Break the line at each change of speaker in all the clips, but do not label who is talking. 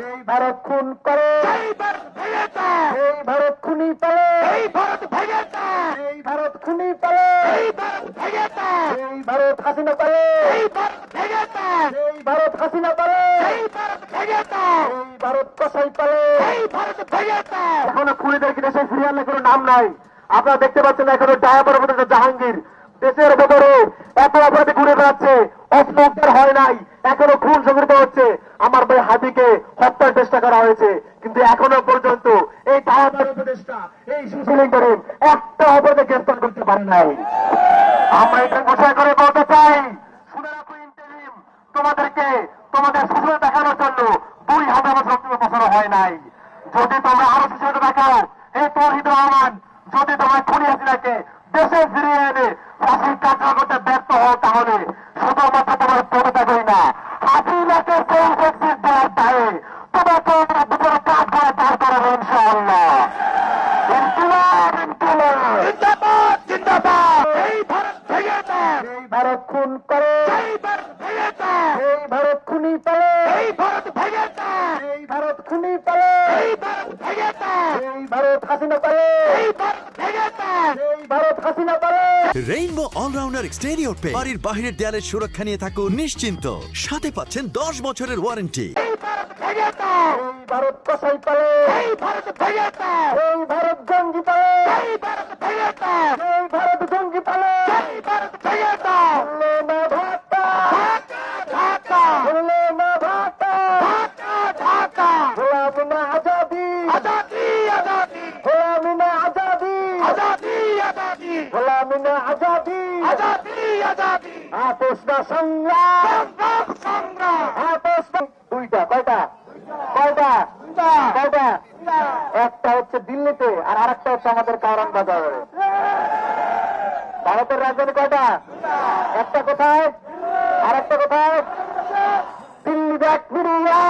এই ভারত খুন করে,
এই ভারত ভেঙে দেয়,
এই ভারত খুনি পালে,
এই ভারত ভেঙে দেয়,
এই ভারত খুনি পালে,
এই ভারত ভেঙে দেয়,
এই ভারত হাসিনা পালে,
এই ভারত ভেঙে দেয়,
এই ভারত হাসিনা পালে,
এই ভারত ভেঙে দেয়,
এই ভারত কসাই পালে।
এই ভারত ভেঙে দেয়।
এখনো খুনিদেরকে দেশে ফিরিয়ে আনলে কোনো নাম নাই। আপনারা দেখতে পাচ্ছেন এখনো ডায়াবের মধ্যে জাহাঙ্গীর দেশের ভেতরে এত অপরাধে ঘুরে বেড়াচ্ছে, অস্ত্র উদ্ধার হয় নাই, এখনো খুন সংঘটিত হচ্ছে। আমার ভাই হাদিকে হত্যার চেষ্টা করা হয়েছে, কিন্তু এখনো পর্যন্ত এই ডায়াবের উপদেষ্টা, এই সুশীলিং করিম একটা অপরাধে গ্রেফতার করতে পারে নাই। আমরা এটা ঘোষণা করে বলতে চাই, শুনে রাখো ইন্টারিম, তোমাদেরকে তোমাদের সুযোগ দেখানোর জন্য 2000 বছর হয় নাই। যদি তোমরা আরো সুযোগ দেখাও, এই তৌহিদুর রহমান যদি তোমরা খুনি হাসিনাকে দেশে ফিরিয়ে এনে ফাঁসির কার্যকর করতে ব্যর্থ হও, তাহলে শুধুমাত্র তোমার পদত্যাগই না, হাসিনাকে সেই শক্তির দেওয়ার দায়ে তোমাকে আমরা দুপুরে কাজ করে দাঁড় করাবো ইনশাআল্লাহ। ইনকিলাব, ইনকিলাব,
জিন্দাবাদ, জিন্দাবাদ। এই ভারত ভেঙে দেয়,
এই ভারত খুন করে,
এই ভারত ভেঙে দেয়,
এই ভারত খুনি পালে,
এই ভারত ভেঙে দেয়,
এই ভারত খুনি পালে,
এই ভারত ভেঙে দেয়,
এই ভারত হাসিনা পালে,
এই ভারত ভেঙে দেয়।
এই ভারত হাসিনা পালে।
রেইনবো অলরাউন্ডার এক্সটেরিয়র পেইন্ট বাড়ির বাহিরের দেয়ালের সুরক্ষা নিয়ে থাকুন নিশ্চিন্ত, সাথে পাচ্ছেন 10 বছরের ওয়ারেন্টি।
এই ভারত ভেঙে দেয়,
এই ভারত কসাই পালে,
এই ভারত ভেঙে দেয়,
এই ভারত জঙ্গি পালে,
এই ভারত ভেঙে দেয়,
এই ভারত জঙ্গি পালে।
এই ভারত ভেঙে দেয়।
বললে না ভাটা,
ঢাকা, ঢাকা,
বললে না ভাটা,
ঢাকা, ঢাকা।
গোলামি না আজাদি,
আজাদি, আজাদি,
গোলামি না আজাদি,
আজাদি, আজাদি,
গোলামি না আজাদি।
আজাদি, আজাদি।
আপোষ না সংগ্রাম,
সংগ্রাম, সংগ্রাম।
আপোষ না। দুইটা, কয়টা কয়টা কয়টা? একটা হচ্ছে দিল্লিতে আর আরেকটা হচ্ছে আমাদের কারণ বাজারে। ভারতের রাজধানী কয়টা? একটা কোথায় আর একটা কোথায়? দিল্লি ব্যাক ফিরিয়ে,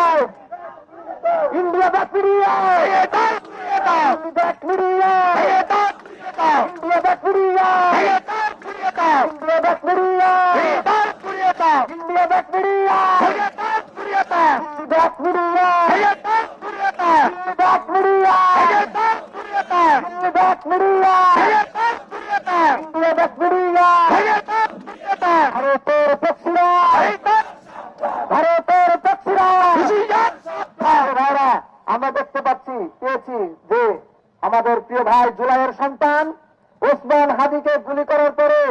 ইন্ডিয়া ব্যাক ফিরিয়ে,
ভেঙে দাও, ভেঙে দাও,
দিল্লি ব্যাক ফিরিয়ে,
ভেঙে দাও, ভেঙে দাও,
ইন্ডিয়া ব্যাক ফিরিয়ে,
ভেঙে দাও, ভেঙে দাও,
ইন্ডিয়া ব্যাক ফিরিয়ে,
ভেঙে দাও, ভেঙে দাও,
ইন্ডিয়া ব্যাক ফিরিয়ে,
ভেঙে দাও, ভেঙে দাও,
ব্যাক ফিরিয়ে,
ভেঙে দাও, ভেঙে দাও,
ব্যাক ফিরিয়ে,
ভেঙে দাও, ভেঙে দাও,
ব্যাক ফিরিয়ে,
ভেঙে দাও, ভেঙে দাও,
ইন্ডিয়া ব্যাক ফিরিয়ে।
ভেঙে দাও, ভেঙে দাও।
ভারতের পক্ষীরা,
এই দাও,
ভারতের পক্ষীরা।
হুঁশিয়ার, সাবধান।
ভাইরা, আমরা দেখতে পেয়েছি যে আমাদের প্রিয় ভাই জুলাইয়ের সন্তান ওসমান হাদিকে গুলি করার পরে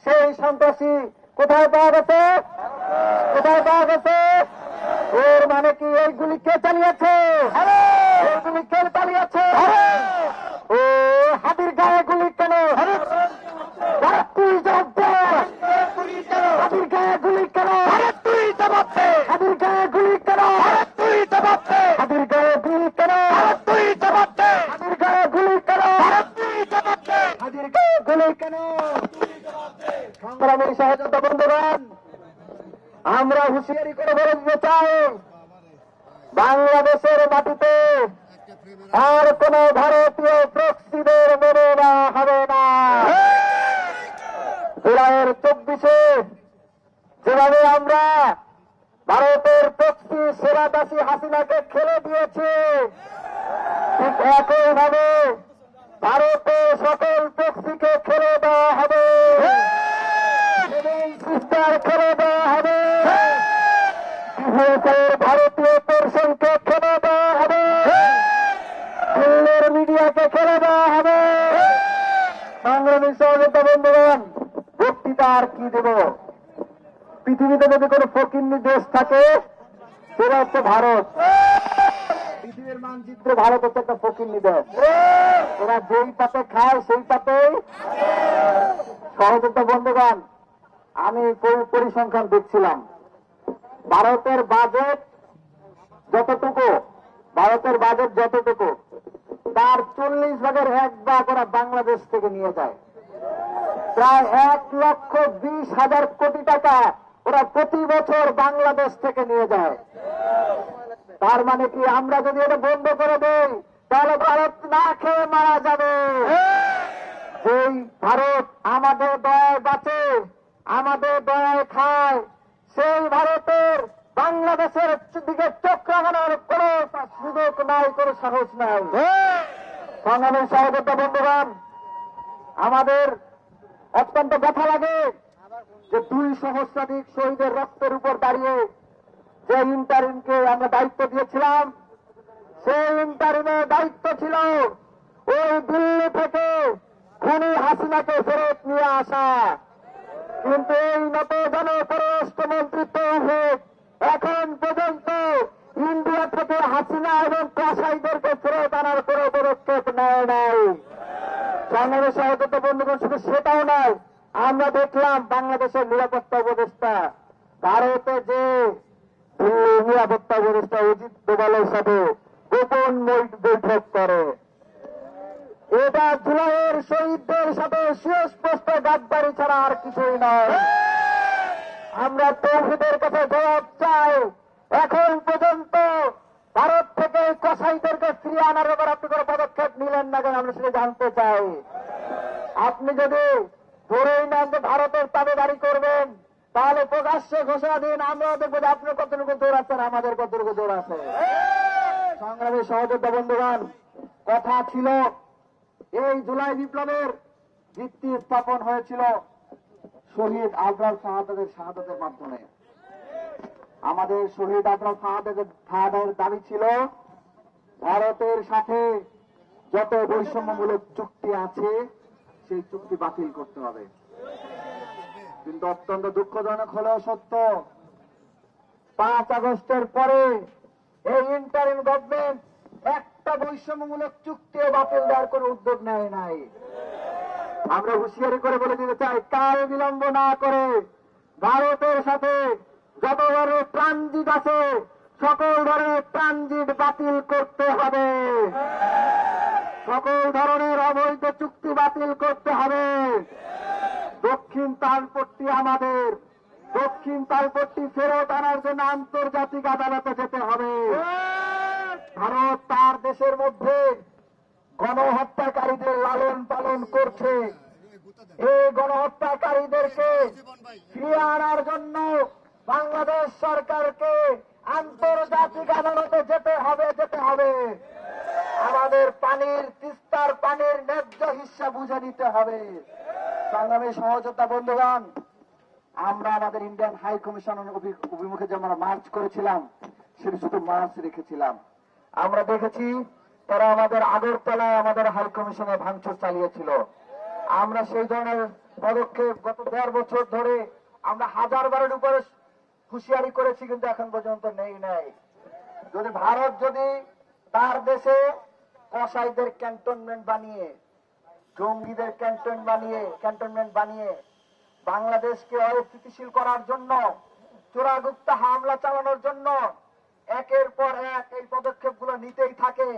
সেই সন্ত্রাসী কোথায় পাওয়া গেছে? কোথায় পাওয়া গেছে? এর মানে কি এই গুলি কে চালিয়েছে? এই গুলি কে চালিয়েছে? ও হাদির গায়ে গুলি কেন? ভারত তুই জবাব দে। হাদির গায়ে গুলি কেন?
ভারত তুই জবাব দে,
হাদির গায়ে গুলি কেন?
ভারত তুই জবাব দে,
হাদির গায়ে গুলি কেন?
ভারত তুই জবাব দে,
হাদির গায়ে গুলি কেন?
ভারত তুই জবাব দে।
হাদির গায়ে গুলি কেন? সংগ্রামী সহযোদ্ধা বন্ধুগণ, আমরা হুঁশিয়ারি করে বলে দিতে চাই, বাংলাদেশের মাটিতে আর কোন ভারতীয় প্রক্সিদের মেনে নেওয়া হবে না। জুলাইয়ের 24-এ যেভাবে আমরা ভারতের প্রক্সি সেরাদাসী হাসিনাকে খেলে দিয়েছি, ঠিক একইভাবে ভারতে সকল প্রক্সিকে খেলে দেওয়া হবে, সিস্টার খেলে দেওয়া হবে, ভারতীয় দর্শনকে খেলে দেওয়া হবে, দিল্লির মিডিয়াকে খেলে দেওয়া হবে। সংগ্রামী সহযোদ্ধা বন্ধুগণ, বক্তৃতা আর কি দেব? পৃথিবীতে যদি কোনো ফকিন্নি দেশ থাকে সেটা হচ্ছে ভারত। পৃথিবীর মানচিত্রে ভারত হচ্ছে একটা ফকিন্নি দেশ। ওরা যেই পাতে খায় সেই পাতেই। সহযোদ্ধা বন্ধুগণ, আমি পরিসংখ্যান দেখছিলাম, ভারতের বাজেট যতটুকু তার 40% ওরা বাংলাদেশ থেকে নিয়ে যায়। প্রায় 1,20,000 কোটি টাকা ওরা প্রতি বছর বাংলাদেশ থেকে নিয়ে যায়। তার মানে কি আমরা যদি এটা বন্ধ করে দেই তাহলে ভারত না খেয়ে মারা যাবে। যেই ভারত আমাদের দয়ায় বাঁচে, আমাদের দয়ায় খায়, সেই ভারতের বাংলাদেশের দিকে চোখ রাখানোর কোনো সুযোগ নাই, কোনো সাহস নাই। সংগ্রামী সহযোদ্ধা বন্ধুগণ, আমাদের অত্যন্ত ব্যথা লাগে যে 2 সহস্রাধিক শহীদের রক্তের উপর দাঁড়িয়ে যে ইন্টারিমকে আমরা দায়িত্ব দিয়েছিলাম, সেই ইন্টারিমের দায়িত্ব ছিল ওই দিল্লি থেকে খুনি হাসিনাকে ফেরত নিয়ে আসা। কিন্তু এই নতজন পররাষ্ট্রমন্ত্রী তৌহিদ এখন পর্যন্ত ইন্ডিয়া থেকে হাসিনা এবং কসাইদেরকে ফেরত আনার কোনো পদক্ষেপ নেয় নাই। সংগ্রামী সহযোদ্ধা বন্ধুগণ, শুধু সেটাও নয়, আমরা দেখলাম বাংলাদেশের নিরাপত্তা উপদেষ্টা ভারতে যে দিল্লি নিরাপত্তা উপদেষ্টা অজিত দোভালের সাথে গোপন বৈঠক করে। এটা জুলাইয়ের শহীদদের সাথে সুস্পষ্ট গাদ্দারি ছাড়া আর কিছুই নয়। আমরা তৌহিদের কাছে জবাব চাই, এখন পর্যন্ত ভারত থেকে কসাইদেরকে ফিরিয়ে আনার ব্যাপারে আপনি কোনো পদক্ষেপ নিলেন না কেন, আমরা সেটা জানতে চাই। আপনি যদি ধরেই নেন যে ভারতের তাবেদারি করবেন, তাহলে প্রকাশ্যে ঘোষণা দিন, আমরা দেখবো যে আপনার কতটুকু জোর আছেন, আমাদের কতটুকু জোর আছে। সংগ্রামী সহযোদ্ধা বন্ধুগণ, কথা ছিল এই জুলাই বিপ্লবের ভিত্তি স্থাপন হয়েছিল শহীদ আবরার শাহাদাতের মাধ্যমে। আমাদের শহীদ আবরার শাহাদাতের দাবি ছিল ভারতের সাথে যত বৈষম্যমূলক চুক্তি আছে সেই চুক্তি বাতিল করতে হবে। কিন্তু অত্যন্ত দুঃখজনক হলেও সত্য, 5 আগস্টের পরে এই ইন্টারিম গভর্নমেন্ট একটা বৈষম্যমূলক চুক্তিও বাতিল দেওয়ার কোন উদ্যোগ নেয় নাই। আমরা হুঁশিয়ারি করে বলে দিতে চাই, কাল বিলম্ব না করে ভারতের সাথে যত ধরনের ট্রানজিট আছে সকল ধরনের ট্রানজিট বাতিল করতে হবে, সকল ধরনের অবৈধ চুক্তি বাতিল করতে হবে। দক্ষিণ তালপট্টি আমাদের, দক্ষিণ তালপট্টি ফেরত আনার জন্য আন্তর্জাতিক আদালতে যেতে হবে। ভারত তার দেশের মধ্যে গণহত্যাকারীদের লালন পালন করছে, এই গণহত্যাকারীদেরকে ফিরিয়ে আনার জন্য বাংলাদেশ সরকারকে আন্তর্জাতিক আদালতে যেতে হবে। আমাদের পানির, তিস্তার পানির ন্যায্য হিস্সা বুঝে নিতে হবে। সংগ্রামী সহযোদ্ধা বন্ধুগণ, আমরা আমাদের ইন্ডিয়ান হাই কমিশনের অভিমুখে যে আমরা মার্চ করেছিলাম, সেটা শুধু মার্চ রেখেছিলাম। আমরা দেখেছি তারা আমাদের আগরতলায় আমাদের হাই কমিশনে ভাঙচুর চালিয়েছিল। আমরা সেই ধরনের পদক্ষেপ গত 1.5 বছর ধরে আমরা 1000 বারের উপরে হুঁশিয়ারি করেছি, কিন্তু এখন পর্যন্ত নেই। যদি ভারত যদি তার দেশে কসাইদের ক্যান্টনমেন্ট বানিয়ে, জঙ্গিদের ক্যান্টনমেন্ট বানিয়ে বাংলাদেশকে অস্থিতিশীল করার জন্য, চোরাগুপ্ত হামলা চালানোর জন্য একের পর এক এই পদক্ষেপগুলো নিতেই থাকে,